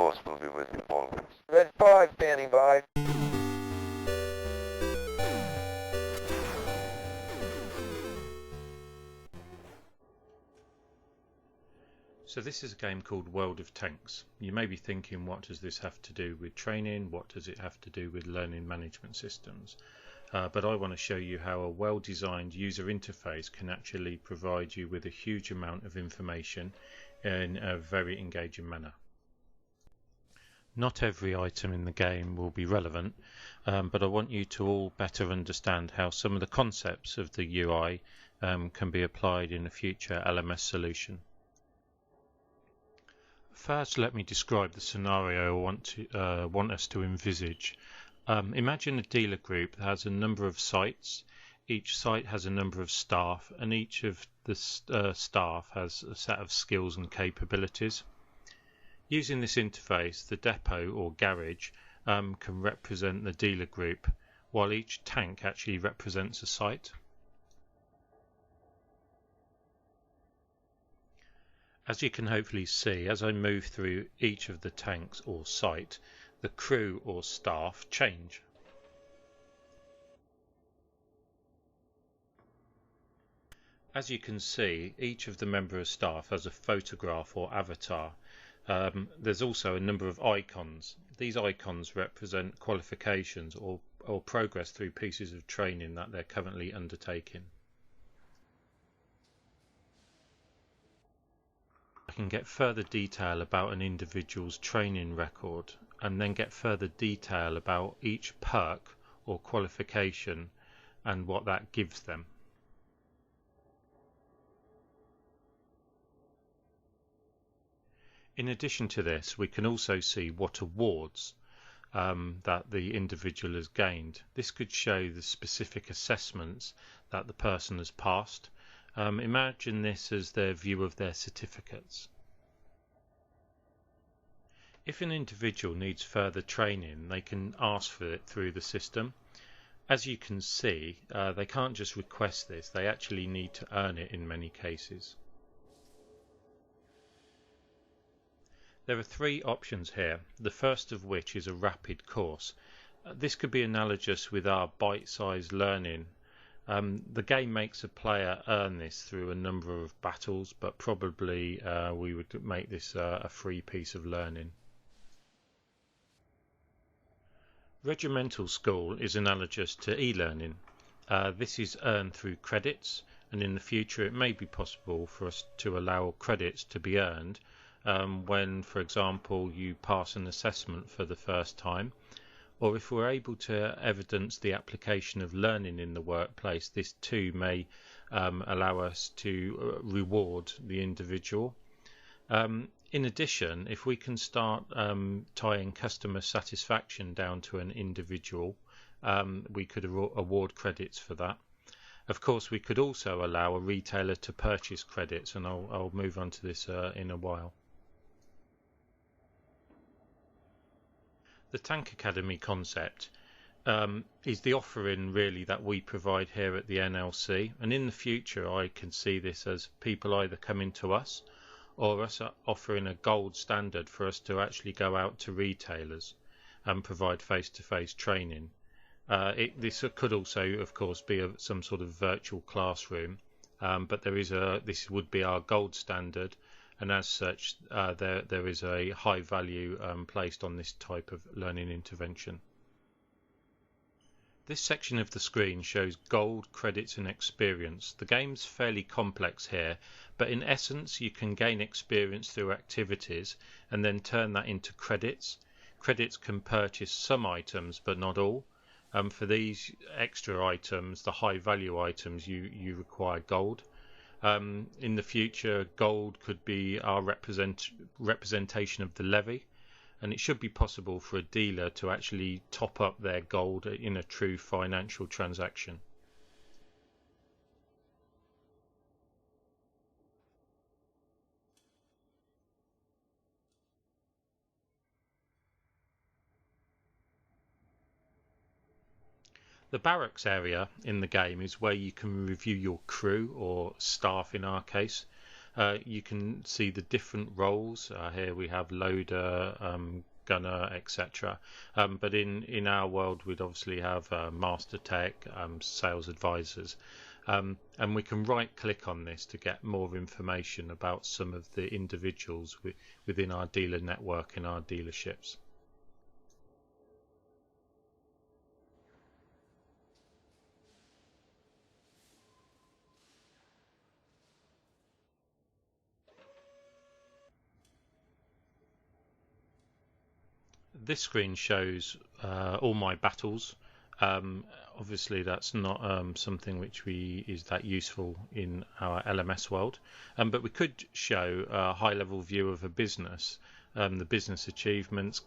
Force will be with you always. Red 5 standing by. So this is a game called World of Tanks. You may be thinking, what does this have to do with training? What does it have to do with learning management systems? But I want to show you how a well-designed user interface can actually provide you with a huge amount of information in a very engaging manner. Not every item in the game will be relevant, but I want you to all better understand how some of the concepts of the UI can be applied in a future LMS solution. First, let me describe the scenario I want us to envisage. Imagine a dealer group that has a number of sites. Each site has a number of staff, and each of the staff has a set of skills and capabilities. Using this interface, the depot or garage can represent the dealer group, while each tank actually represents a site. As you can hopefully see, as I move through each of the tanks or site, the crew or staff change. As you can see, each of the member of staff has a photograph or avatar. There's also a number of icons. These icons represent qualifications or progress through pieces of training that they're currently undertaking. I can get further detail about an individual's training record and then get further detail about each perk or qualification and what that gives them. In addition to this, we can also see what awards that the individual has gained. This could show the specific assessments that the person has passed. Imagine this as their view of their certificates. If an individual needs further training, they can ask for it through the system. As you can see, they can't just request this, they actually need to earn it in many cases. There are three options here, the first of which is a rapid course. This could be analogous with our bite-sized learning. The game makes a player earn this through a number of battles, but probably we would make this a free piece of learning. Regimental School is analogous to e-learning. This is earned through credits, and in the future it may be possible for us to allow credits to be earned when, for example, you pass an assessment for the first time, or if we're able to evidence the application of learning in the workplace, this too may allow us to reward the individual. In addition, if we can start tying customer satisfaction down to an individual, we could award credits for that. Of course, we could also allow a retailer to purchase credits, and I'll move on to this in a while. The Tank Academy concept is the offering really that we provide here at the NLC, and in the future I can see this as people either coming to us or us offering a gold standard for us to actually go out to retailers and provide face-to-face training. This could also, of course, be some sort of virtual classroom, but this would be our gold standard, and as such there is a high value placed on this type of learning intervention. This section of the screen shows gold, credits and experience. The game's fairly complex here, but in essence you can gain experience through activities and then turn that into credits. Credits can purchase some items but not all. For these extra items, the high value items, you require gold. In the future, gold could be our representation of the levy, and it should be possible for a dealer to actually top up their gold in a true financial transaction. The barracks area in the game is where you can review your crew, or staff in our case. You can see the different roles. Here we have loader, gunner, etc. But in our world, we'd obviously have master tech, sales advisors, and we can right click on this to get more information about some of the individuals within our dealer network in our dealerships. This screen shows all my battles. Obviously that's not something which is that useful in our LMS world, but we could show a high level view of a business, the business achievements,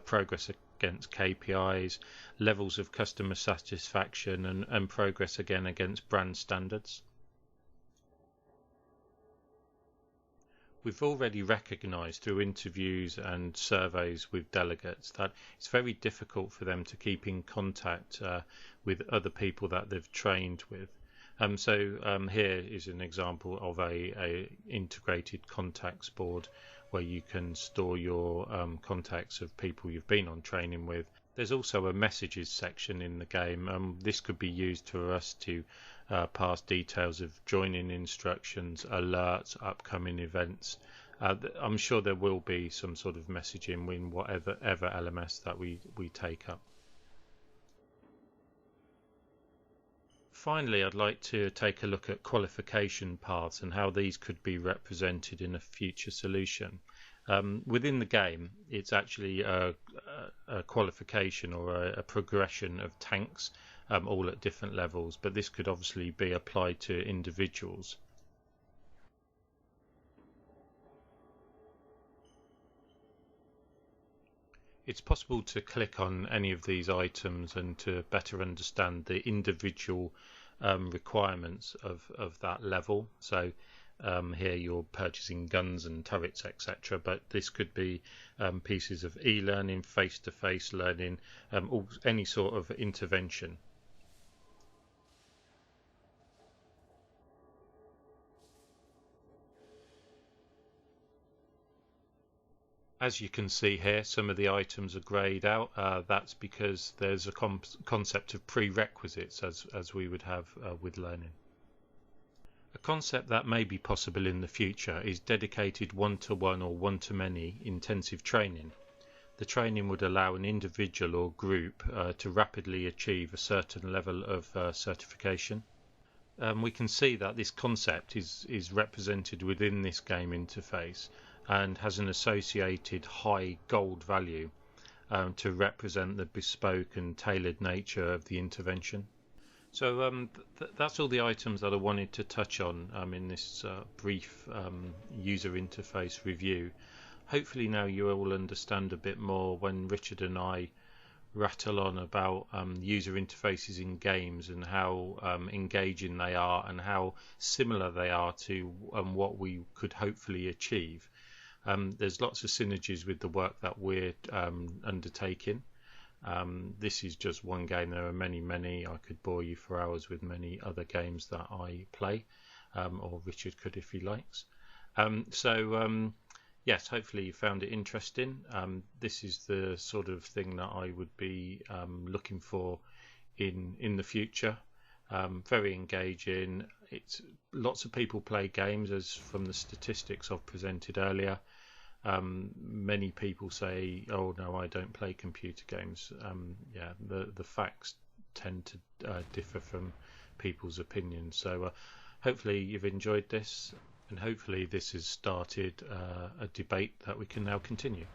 progress against KPIs, levels of customer satisfaction, and progress again against brand standards. We've already recognised through interviews and surveys with delegates that it's very difficult for them to keep in contact with other people that they've trained with. So here is an example of a integrated contacts board where you can store your contacts of people you've been on training with. There's also a messages section in the game. This could be used for us to pass details of joining instructions, alerts, upcoming events. I'm sure there will be some sort of messaging in whatever LMS that we take up. Finally, I'd like to take a look at qualification paths and how these could be represented in a future solution. Within the game, it's actually a qualification or a progression of tanks, all at different levels, but this could obviously be applied to individuals. It's possible to click on any of these items and to better understand the individual requirements of that level. So here you're purchasing guns and turrets, etc., but this could be pieces of e-learning, face-to-face learning, any sort of intervention. As you can see here, some of the items are greyed out. That's because there's a concept of prerequisites as we would have with learning. A concept that may be possible in the future is dedicated one-to-one or one-to-many intensive training. The training would allow an individual or group to rapidly achieve a certain level of certification. We can see that this concept is represented within this game interface and has an associated high gold value to represent the bespoke and tailored nature of the intervention. So that's all the items that I wanted to touch on in this brief user interface review. Hopefully now you will understand a bit more when Richard and I rattle on about user interfaces in games and how engaging they are and how similar they are to what we could hopefully achieve. There's lots of synergies with the work that we're undertaking. This is just one game. There are many. I could bore you for hours with many other games that I play, or Richard could if he likes. Yes, hopefully you found it interesting. This is the sort of thing that I would be looking for in the future. Very engaging. It's lots of people play games, as from the statistics I've presented earlier. Many people say, "Oh no, I don't play computer games." Yeah, the facts tend to differ from people's opinions. So hopefully you've enjoyed this, and hopefully this has started a debate that we can now continue.